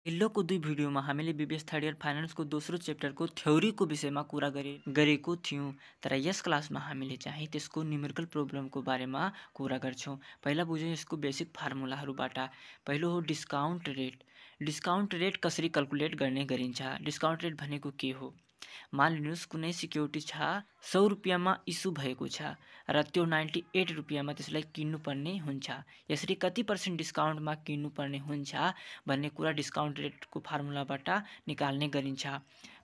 अहिलेको दुई भिडियोमा हामीले बीबीएस थर्ड इयर फाइनान्सको दोस्रो च्याप्टरको थ्योरीको विषयमा कुरा गरेको थियौँ। तर यस क्लासमा हामीले चाहिँ त्यसको न्युमेरिकल प्रब्लमको बारेमा कुरा गर्छौँ। पहिला बुझौँ यसको बेसिक फार्मुलाहरूबाट। पहिलो हो डिस्काउन्ट रेट। डिस्काउन्ट रेट कसरी क्याल्कुलेट गर्ने गरिन्छ? डिस्काउन्ट रेट भनेको के हो? मान लिनुहोस् कुनै सिक्युरिटी छ 100 रुपियाँमा इस्यु भएको छ र त्यो 98 रुपियाँमा त्यसलाई किन्नुपर्ने हुन्छ। यसरी कति % डिस्काउन्टमा किन्नुपर्ने हुन्छ भन्ने कुरा डिस्काउन्ट रेटको फार्मुलाबाट निकाल्ने गरिन्छ।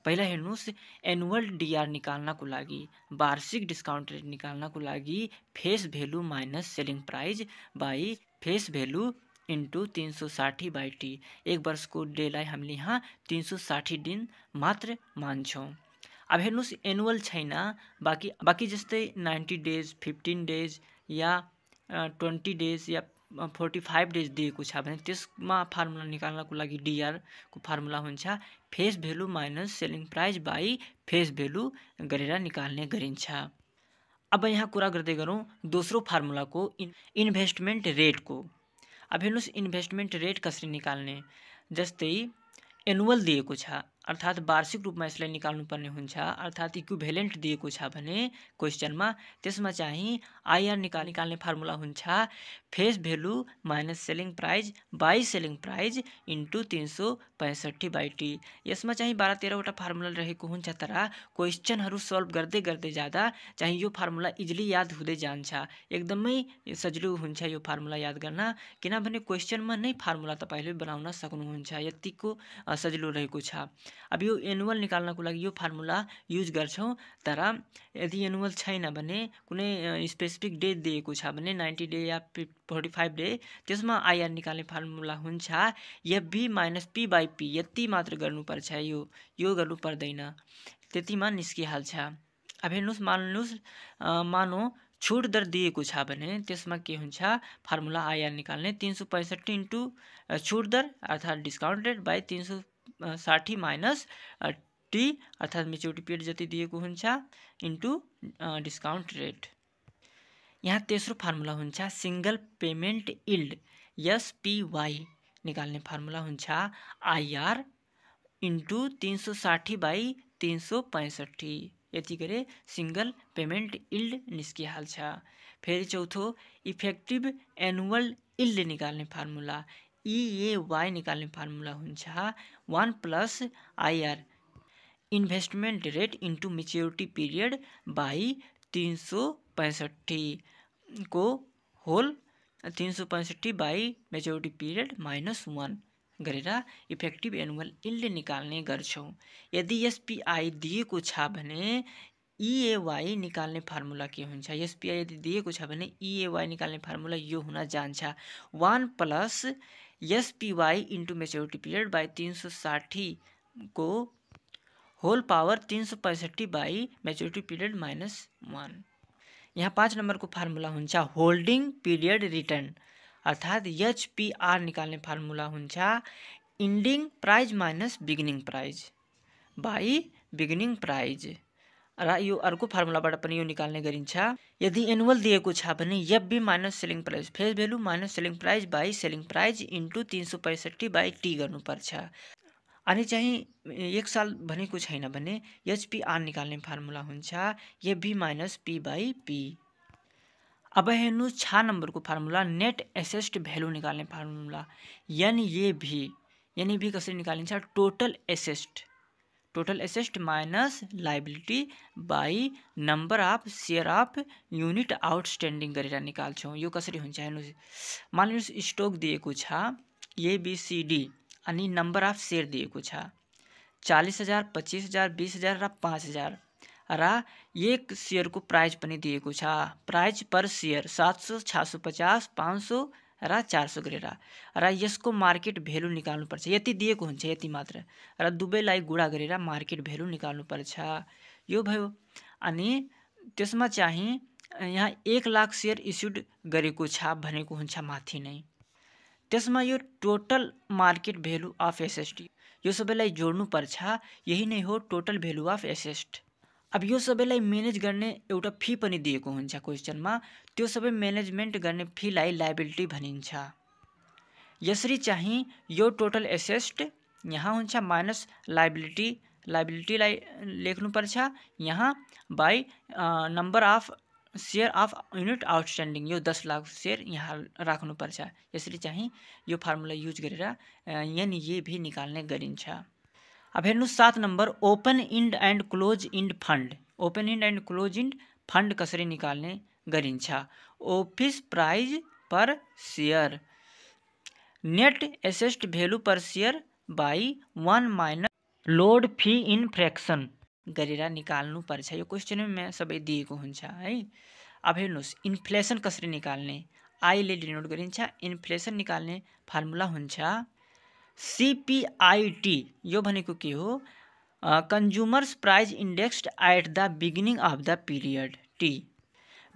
पहिला हेर्नुहोस्, एनुअल डिआर निकाल्नको लागि, वार्षिक डिस्काउन्ट रेट निकाल्नको लागि face value minus selling price by face value into 360/T। एक वर्षको डेलाई हामीले यहाँ 360 दिन मात्र मान्छौँ। अब हेर्नुहोस्, एनुअल छैन, बाँकी जस्तै 90 डेज, 15 डेज या 20 डेज या 45 डेज दिएको छ भने त्यसमा फार्मुला निकाल्नको लागि डिआरको फार्मुला हुन्छ face value minus selling price by face value गरेर निकाल्ने गरिन्छ। अब यहाँ कुरा गर्दै गरौँ दोस्रो फार्मुलाको इन्भेस्टमेन्ट रेटको। अब हेर्नुहोस्, इन्भेस्टमेन्ट रेट कसरी निकाल्ने? जस्तै एनुअल दिएको छ अर्थात् वार्षिक रूपमा यसलाई निकाल्नुपर्ने हुन्छ, अर्थात् इक्विभ्यालेन्ट दिएको छ भने क्वेसनमा, त्यसमा चाहिँ आइआर निकाल्ने फार्मुला हुन्छ face value minus selling price by selling price into 365/T। यसमा चाहिँ 12-13 वटा फार्मुला रहेको हुन्छ, तर क्वेसनहरू सल्भ गर्दै गर्दै जाँदा चाहिँ यो फार्मुला इजिली याद हुँदै जान्छ। एकदमै सजिलो हुन्छ यो फार्मुला याद गर्न, किनभने क्वेसनमा नै फार्मुला तपाईँले बनाउन सक्नुहुन्छ, यतिको सजिलो रहेको छ। अब यो एनुअल निकाल्नको लागि यो फार्मुला युज गर्छौँ, तर यदि एनुअल छैन भने कुनै स्पेसिफिक डेट दिएको छ भने 90 डे या 45 डे, त्यसमा आइआर निकाल्ने फार्मुला हुन्छ एफभी माइनस पी/पी। यति मात्र गर्नुपर्छ, यो गर्नु पर्दैन, त्यतिमा निस्किहाल्छ। अब हेर्नुहोस्, मानौ छुट दर दिएको छ भने त्यसमा के हुन्छ, फार्मुला आइआर निकाल्ने 365 इन्टु छुट दर अर्थात् discount rate by 360 minus T अर्थात् मेच्युरिटी पिरियड जति दिएको हुन्छ इन्टु डिस्काउन्ट रेट। यहाँ तेस्रो फार्मुला हुन्छ सिंगल पेमेन्ट यील्ड एसपीवाई निकाल्ने फार्मुला हुन्छ आइआर इन्टु 360/365। यति गरे सिंगल पेमेन्ट यील्ड निस्किहाल्छ। फेरि चौथो इफेक्टिभ एनुअल यील्ड निकाल्ने फार्मुला इएवाई निकाल्ने फार्मुला हुन्छ 1 + IR investment rate into maturity period by 365 को होल 365 मेच्युरिटी पिरियड -1 गरेर इफेक्टिभ एनुअल यील्ड निकाल्ने गर्छौँ। यदि एसपीआई दिएको छ भने इएवाई निकाल्ने फार्मुला के हुन्छ? एसपीआई यदि दिएको छ भने इएवाई निकाल्ने फार्मुला यो हुन जान्छ 1 + SPY into maturity period by 360 को whole power 365 by maturity period -1। यहाँ 5 नम्बरको फार्मुला हुन्छ होल्डिङ पिरियड रिटर्न अर्थात् एचपीआर निकाल्ने फार्मुला हुन्छ ending price minus beginning price by beginning price, र यो अर्को फार्मुलाबाट पनि यो निकाल्ने गरिन्छ। यदि एनुअल दिएको छ भने FB minus selling price face value minus selling price by selling price into 365/T गर्नुपर्छ। अनि चाहिँ एक साल भनेको छैन भने एचपीआर निकाल्ने फार्मुला हुन्छ एफबी माइनस पी/पी। अब हेर्नुहोस् 6 नम्बरको फार्मुला नेट एसेट भ्यालु निकाल्ने फार्मुला एनएभी कसरी निकालिन्छ? Total asset minus liability by number of share of unit outstanding गरेर निकाल्छौँ। यो कसरी हुन्छ हेर्नुहोस्, मान लिनुहोस् स्टक दिएको छ एबीसीडी अनि नम्बर अफ सेयर दिएको छ 40,000, 25,000, 20,000 र 5,000, र एक सेयरको प्राइस पनि दिएको छ, प्राइस पर सेयर 700, 650, 500 र 400 गरेर, र यसको मार्केट भ्यालु निकाल्नुपर्छ। यति दिएको हुन्छ, यति मात्र, र दुवैलाई गुणा गरेर मार्केट भ्यालु निकाल्नुपर्छ। यो भयो। अनि त्यसमा चाहिँ यहाँ 1 लाख सेयर इस्युड गरेको छ भनेको हुन्छ माथि नै, त्यसमा यो total market value of asset यो सबैलाई जोड्नुपर्छ। यही नै हो टोटल भ्यालु अफ एसेट। अब यो सबैलाई म्यानेज गर्ने एउटा फी पनि दिएको हुन्छ क्वेसनमा, त्यो सबै म्यानेजमेन्ट गर्ने फीलाई लायबिलिटी भनिन्छ। यसरी चाहिँ यो टोटल एसेट यहाँ हुन्छ माइनस लाइबिलिटी लेख्नुपर्छ, यहाँ by number of share of unit outstanding, यो 10 लाख सेयर यहाँ राख्नुपर्छ। यसरी चाहिँ यो फर्मुला युज गरेर एनए निकाल्ने गरिन्छ। अब हेर्नुहोस् 7 number open end and close end fund. Open end and close end fund कसरी निकाल्ने गरिन्छ। Offer price per share net asset value per share by 1 minus load fee in fraction गरेर निकाल्नु पर्छ। यो क्वेसनमा सबै दिएको हुन्छ है। अब हेर्नुहोस् इन्फ्लेसन कसरी निकाल्ने, आईले डिनोट गरिन्छ। इन्फ्लेसन निकाल्ने फर्मुला हुन्छ CPIT। यो भनेको के हो, consumers price indexed at the beginning of the period T.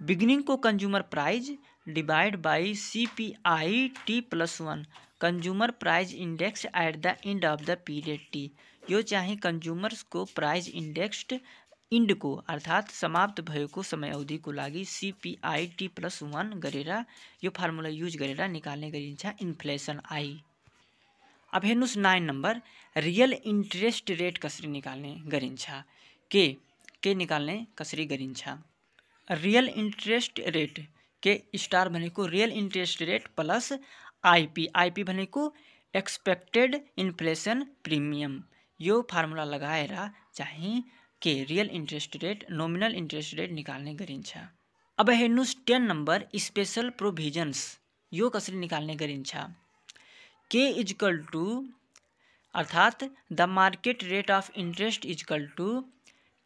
बिगिनिङको consumer price divide by CPIT plus 1 consumer price index at the end of the period T. यो चाहिँ कन्ज्युमर्सको प्राइस इन्डेक्स्ड इन्डको अर्थात् समाप्त भएको समय अवधिको लागि CPIT प्लस 1 गरेर यो फर्मुला युज गरेर निकाल्ने गरिन्छ इन्फ्लेसन आई। अब हेर्नुहोस् 9 नम्बर रियल इन्ट्रेस्ट रेट कसरी निकाल्ने गरिन्छ। के निकाल्ने कसरी गरिन्छ। रियल इन्ट्रेस्ट रेट के स्टार भनेको real interest rate plus IP भनेको एक्सपेक्टेड इन्फ्लेसन प्रिमियम। यो फर्मुला लगाएर चाहिँ के real interest rate nominal interest rate निकाल्ने गरिन्छ। अब हेर्नुहोस् 10 नम्बर स्पेशल प्रोभिजन्स। यो कसरी निकाल्ने गरिन्छ। के इजकल टू अर्थात् the market rate of interest is equal to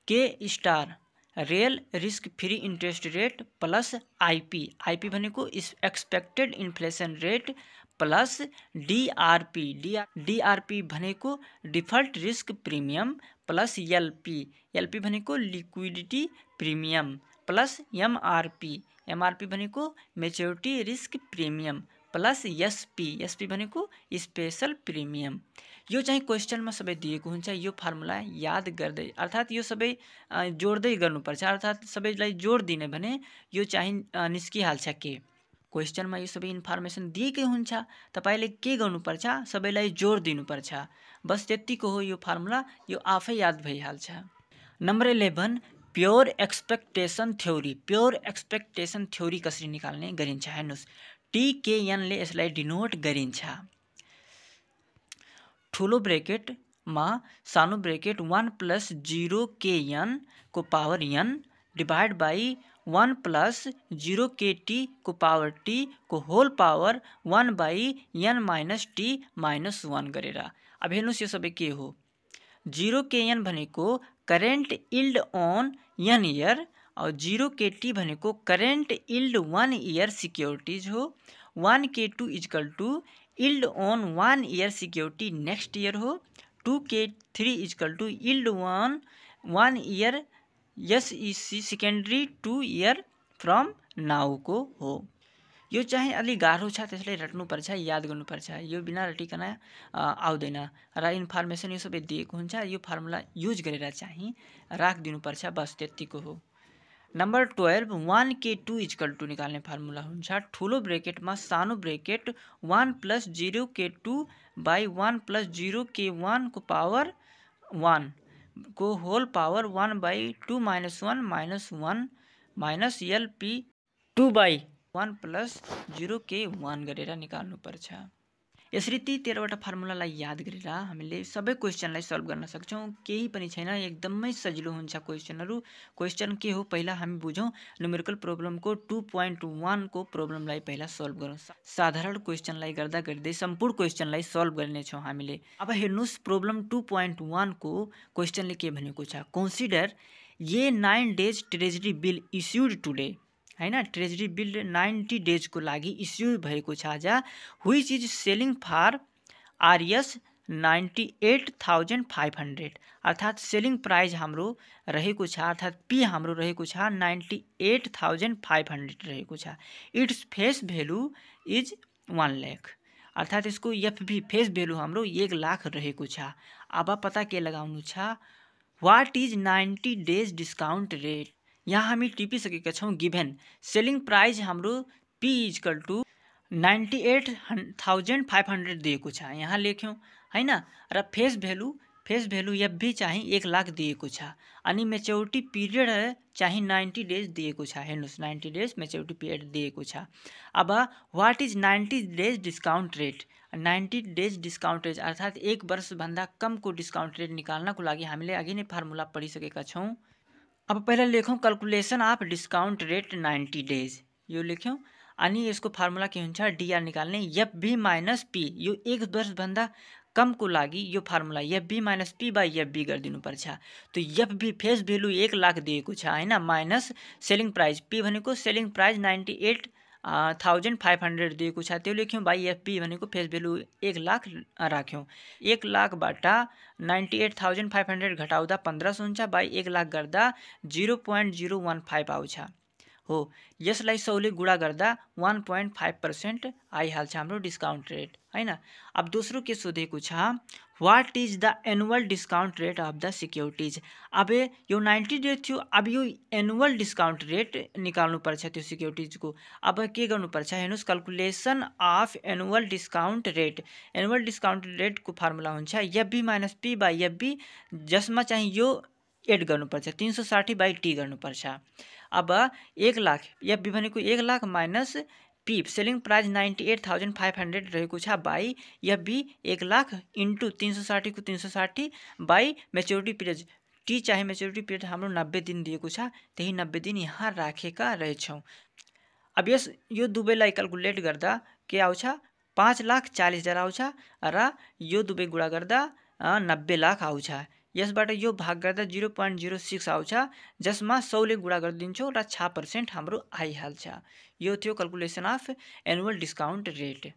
K star real risk free interest rate plus IP भनेको expected inflation rate plus DRP भनेको default risk premium plus LP भनेको liquidity premium plus MRP भनेको maturity risk premium plus SP भनेको special premium. यो चाहिँ क्वेसनमा सबै दिएको हुन्छ। यो फर्मुला याद गर्दै अर्थात् यो सबै जोड्दै गर्नुपर्छ, अर्थात् सबैलाई जोड दिने भने यो चाहिँ निस्किहाल्छ के। क्वेसनमा यो सबै इन्फर्मेसन दिएकै हुन्छ, तपाईले के गर्नुपर्छ सबैलाई जोड दिनुपर्छ, बस त्यतिको हो यो फर्मुला, यो आफै याद भइहाल्छ। Number 11 pure expectation theory. Pure expectation theory कसरी निकाल्ने गरिन्छ। हेर्नुहोस् TKN ले यसलाई डिनोट गरिन्छ। ठुलो ब्रेकेटमा सानो ब्रेकेट 1 प्लस 0 KN को power n divide by 1 plus 0 KT को पावर t को whole power 1 by n minus t minus 1 गरेर। अब हेर्नुहोस् यो सबै के हो। 0 KN भनेको करेन्ट इल्ड ऑन n इयर और 0 KT भनेको करेन्ट इल्ड 1 ईयर सिक्योरिटीज हो। 1 K2 इजकल टू इल्ड on 1 year security next year हो। 2 K3 इजकल टू इल्ड on 1 year SEC secondary 2 year from now को हो। यो चाहिँ अलि गाह्रो छ, त्यसलाई रट्नुपर्छ, याद गर्नुपर्छ। यो बिना रटिकन आउँदैन र इन्फर्मेसन यो सबै दिएको हुन्छ। यो फर्मुला युज गरेर चाहिँ राखिदिनुपर्छ, बस त्यतिको हो। नम्बर 12 1 K2 इजकल टू निकाल्ने फर्मुला हुन्छ ठुलो ब्रेकेटमा सानो bracket 1 plus 0 K2 by 1 plus 0 K1 को पावर 1 को whole power 1 by 2 minus 1 minus LP 2 by 1 plus 0 K1 गरेर निकाल्नुपर्छ। यसरी ती 13वटा फर्मुलालाई याद गरेर हामीले सबै क्वेसनलाई सल्भ गर्न सक्छौं। केही पनि छैन, एकदमै सजिलो हुन्छ क्वेसनहरु। क्वेसन के हो पहिला हामी बुझौं। न्युमेरिकल प्रोब्लमको 2.1 को प्रोब्लमलाई पहिला सल्भ गरौँ। साधारण क्वेसनलाई गर्दा गर्दै सम्पूर्ण क्वेसनलाई सल्भ गर्ने छौं हामीले। अब हेर्नुस् प्रोब्लम 2.1 को क्वेसनले के भनेको छ। कन्सिडर ये 9 days treasury bill issued today हैन। ट्रेजरी बिल 90 डेज को लागि इस्यु भएको छ आज। Which is selling for RS 98,500 अर्थात् सेलिङ प्राइस हाम्रो रहेको छ, अर्थात् P हाम्रो रहेको छ 98,500 रहेको छ। Its face value is 1 lakh अर्थात् यसको FV फेस भ्यालु हाम्रो 1 लाख रहेको छ। अब पता के लगाउनु छ। What is 90 days discount rate. यहाँ हामी टिपिसकेका छौं। गिभन सेलिङ प्राइस हाम्रो P इक्वल टू 98,500 दिएको छ। यहाँ लेख्यौं हैन र फेस भ्यालु एफभी चाहिँ 1 लाख दिएको छ अनि मेच्योरिटी पिरियड चाहिँ 90 डेज दिएको छ। हेर्नुस् 90 डेज मेच्योरिटी पिरियड दिएको छ। अब what is 90 days discount rate? 90 days discount rate अर्थात् 1 वर्षभन्दा कमको डिस्काउन्ट रेट निकाल्नको लागि हामीले अघि नै फर्मुला पढिसकेका छौँ। अब पहिला लेखौँ calculation of discount rate 90 days, यो लेख्यौँ अनि यसको फर्मुला के हुन्छ? डीआर निकाल्ने एफभी माइनस पी। यो 1 वर्षभन्दा कमको लागि यो फर्मुला एफभी माइनस पी बाई एफभी गरिदिनुपर्छ। तो एफभी फेस भ्यालु 1 लाख दिएको छ हैन, माइनस सेलिङ प्राइस पी भनेको सेलिङ प्राइस 98,500 दिएको छ, त्यो लेख्यौँ बाई एफपी भनेको फेस भ्यालु 1 लाख राख्यौँ। 1 लाखबाट 98,500 घटाउँदा 1500 हुन्छ, बाई 1 लाख गर्दा 0.015 आउँछ हो। यसलाई 100 ले गुणा गर्दा 1.5% आइहाल्छ हाम्रो डिस्काउन्ट रेट हैन। अब दोस्रो के सोधेको छ? What is the annual discount rate of the securities? अब यो 90 डेज थियो, अब यो एनुअल डिस्काउन्ट रेट निकाल्नु पर्छ त्यो सिक्युरिटीजको। अब के गर्नुपर्छ? हेर्नुस् calculation of annual discount rate. Annual discount रेटको फर्मुला हुन्छ FB minus P by FB, जसमा चाहिँ यो एड गर्नुपर्छ 360 बाई टी गर्नुपर्छ। अब 1 लाख एफबी भनेको 1 lakh minus P selling price 98,500 रहेको छ बाई एफबी 1 लाख इन्टु 360 को 360 बाई मेच्योरिटी पिरियड। टी चाहे मेच्योरिटी पिरियड हाम्रो 90 दिन दिएको छ, त्यही 90 दिन यहाँ राखेका रहेछौँ। अब यो दुवैलाई क्याल्कुलेट गर्दा के आउँछ? 5,40,000 आउँछ र यो दुवै गुणा गर्दा 90 लाख आउँछ। यसबाट यो भाग गर्दा 0.06 आउँछ, जसमा 100 ले गुणा गरिदिन्छौँ र 6% हाम्रो आइहाल्छ। यो थियो calculation of annual discount rate.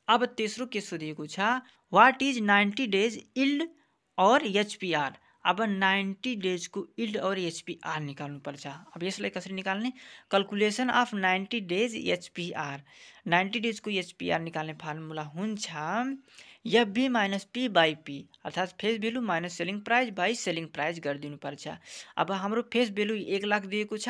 अब तेस्रो के सोधिएको छ? व्हाट इज 90 डेज इल्ड और एचपीआर? अब 90 डेज को इल्ड और एचपीआर निकाल्नुपर्छ। अब यसलाई कसरी निकाल्ने? Calculation of 90 days HPR. 90 days को एचपीआर निकाल्ने फर्मुला हुन्छ FB minus P by P, अर्थात् face value minus selling price by selling price गरिदिनुपर्छ। अब हाम्रो फेस भ्यालु 1 लाख दिएको छ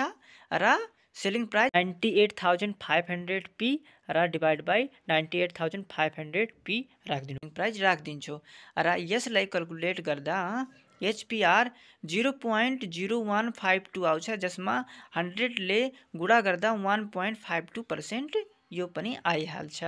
र सेलिङ प्राइस 98,500 पी र डिभाइड बाई 98,500 पी राखिदिन्छु र यसलाई क्याल्कुलेट गर्दा एचपीआर 0.0152 आउँछ, जसमा 100 ले गुणा गर्दा 1.52% यो पनि आइहाल्छ।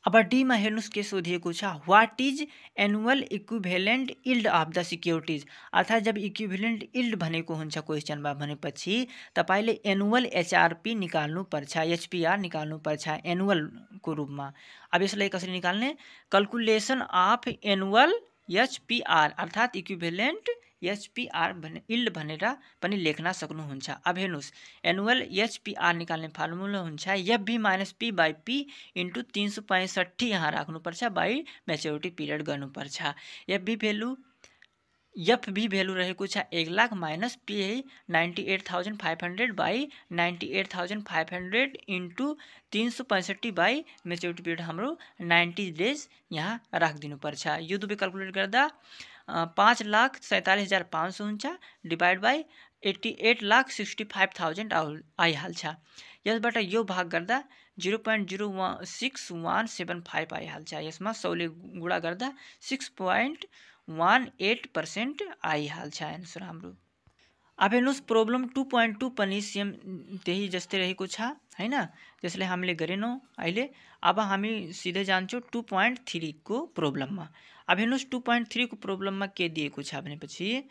अब डीमा हेर्नुस् के सोधिएको छ? व्हाट इज एनुअल इक्विभ्यालेन्ट इल्ड अफ द सिक्युरिटीज? अर्थात् जब इक्विभ्यालेन्ट इल्ड भनेको हुन्छ क्वेसनमा भनेपछि तपाईले एनुअल एचआरपी निकाल्नुपर्छ, एचपीआर निकाल्नुपर्छ एनुअलको रूपमा। अब यसलाई कसरी निकाल्ने? क्याल्कुलेसन अफ एनुअल एचपीआर अर्थात् इक्विभ्यालेन्ट एचपीआर भने इल्ड भनेर पनि लेख्न सक्नुहुन्छ। अब हेर्नुस् एनुअल एचपीआर निकाल्ने फर्मुला हुन्छ FB minus P by P into 365 यहाँ राख्नुपर्छ बाई मेच्योरिटी पिरियड गर्नुपर्छ। एफबी भ्यालु रहेको छ 1 lakh minus P 98,500 by 98,500 into 365 by maturity period हाम्रो 90 डेज यहाँ राखिदिनुपर्छ। यो दुवै क्याल्कुलेट गर्दा 5,47,500 हुन्छ, डिभाइड बाई 88,65,000 आइहाल्छ। यसबाट यो भाग गर्दा 0.06175 आइहाल्छ। यसमा 100 ले गुणा गर्दा 6.18% आइहाल्छ एन्सर हाम्रो। अब हेर्नुस् प्रब्लम 2.2 पनि सेम त्यही जस्तै रहेको छ हैन, त्यसले हामीले गरेनौँ अहिले। अब हामी सिधै जान्छौँ 2.3 को प्रब्लममा। अब हेर्नुस् 2.3 को प्रब्लममा के दिएको छ भनेपछि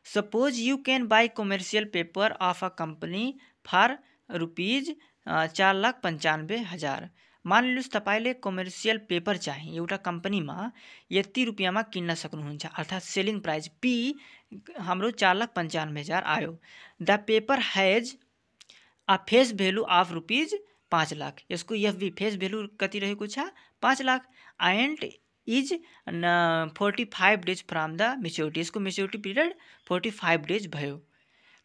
suppose you can buy commercial paper of a company for rupees 4,95,000। मान लिनुहोस् तपाईले कमर्सियल पेपर चाहिँ एउटा कम्पनीमा यति रुपियाँमा किन्न सक्नुहुन्छ, अर्थात् सेलिङ प्राइस पी हाम्रो 4,95,000 आयो। The paper has a face value of rupees 5 lakh. यसको एफबी फेस भ्यालु कति रहेको छ? 5 lakh and is 45 days from the maturity. यसको मेच्योरिटी पिरियड 45 डेज भयो।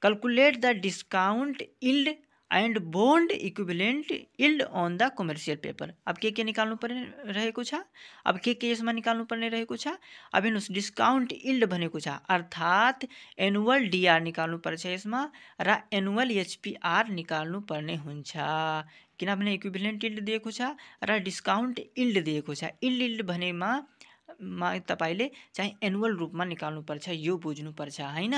क्याल्कुलेट द डिस्काउन्ट इल्ड एन्ड बोन्ड इक्विभ्यालेन्ट इल्ड अन द कमर्सियल पेपर। अब के निकाल्नु पर्ने रहेको छ? अब के यसमा निकाल्नु पर्ने रहेको छ? अब हेर्नुस् डिस्काउन्ट इल्ड भनेको छ अर्थात् एनुअल डीआर निकाल्नु पर्छ यसमा र एनुअल एचपीआर निकाल्नु पर्ने हुन्छ, किनभने इक्विभ्यालेन्ट इल्ड दिएको छ र डिस्काउन्ट इल्ड दिएको छ। इल्ड भनेमा तपाईँले चाहिँ एनुअल रूपमा निकाल्नुपर्छ, यो बुझ्नुपर्छ हैन।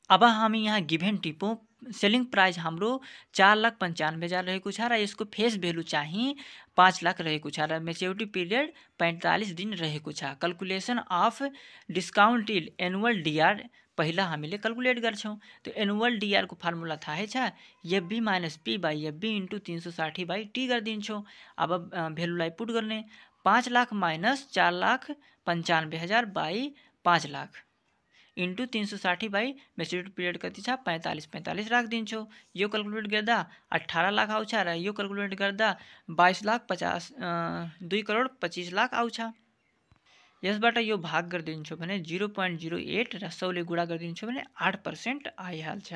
अब हामी यहाँ गिभेन टिपौँ। सेलिङ प्राइस हाम्रो 4,95,000 रहेको छ र यसको फेस भ्यालु चाहिँ 5 लाख रहेको छ र मेच्योरिटी पिरियड 45 दिन रहेको छ। Calculation of discount yield annual DR पहिला हामीले क्याल्कुलेट गर्छौँ। त्यो एनुअल डिआरको फर्मुला थाहै छ, FB minus P by FB into 360/t गरिदिन्छौँ। अब भ्यालुलाई पुट गर्ने 5 lakh minus 4,95,000 by 5 lakh into 360 maturity period कति छ 45 राखिदिन्छौँ। यो क्याल्कुलेट गर्दा 18 लाख आउँछ र यो क्याल्कुलेट गर्दा 2,25,00,000 आउँछ। यसबाट यो भाग गरिदिन्छौँ भने 0.08 र 100 ले गुणा गरिदिन्छौँ भने 8% आइहाल्छ।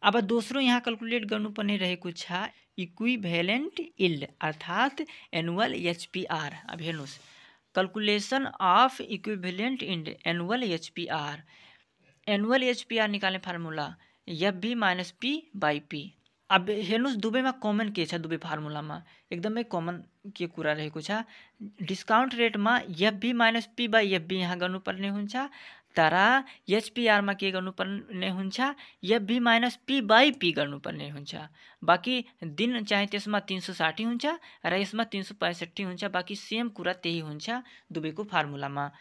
अब दोस्रो यहाँ क्याल्कुलेट गर्नुपर्ने रहेको छ इक्विभ्यालेन्ट यील्ड अर्थात् एनुअल एचपीआर। अब हेर्नुहोस्, calculation of equivalent in annual HPR. Annual HPR निकाल्ने formula FB minus P by P. अब हेर्नुहोस् दुवैमा कमन के छ, दुवै फार्मुलामा एकदमै कमन के कुरा रहेको छ, डिस्काउन्ट रेटमा FB minus P by FB यहाँ गर्नुपर्ने हुन्छ, तर एचपीआरमा के गर्नुपर्ने हुन्छ FB minus P by P गर्नुपर्ने हुन्छ। बाँकी दिन चाहिँ त्यसमा 360 हुन्छ र यसमा 365 हुन्छ, बाँकी सेम कुरा त्यही हुन्छ दुवैको फार्मुलामा।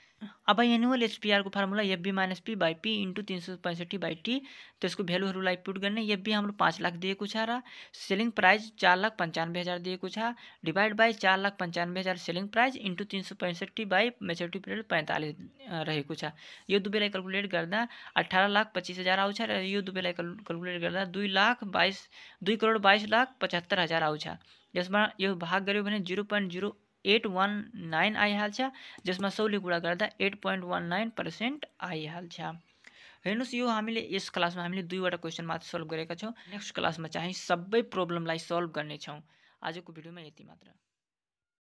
अब एनुअल एचपीआरको formula FB minus P by P into 365/t, त्यसको भ्यालुहरूलाई पुट गर्ने। एफबी हाम्रो 5 लाख दिएको छ र सेलिङ प्राइस 4,95,000 दिएको छ, divide by 4,95,000 selling price into 365 by maturity period 45 रहेको छ। यो दुवैलाई क्याल्कुलेट गर्दा 18,25,000 आउँछ र यो दुवैलाई क्याल्कुलेट गर्दा 2,22,75,000 आउँछ। यसमा यो भाग गर्यो भने 0.0819 आइहाल्छ, जसमा 100 ले गुणा गर्दा 8.19% आइहाल्छ। हेर्नुहोस् यो हामीले यस क्लासमा हामीले 2वटा क्वेसन मात्र सल्भ गरेका छौँ। नेक्स्ट क्लासमा चाहिँ सबै प्रब्लमलाई सल्भ गर्नेछौँ। आजको भिडियोमा यति मात्र।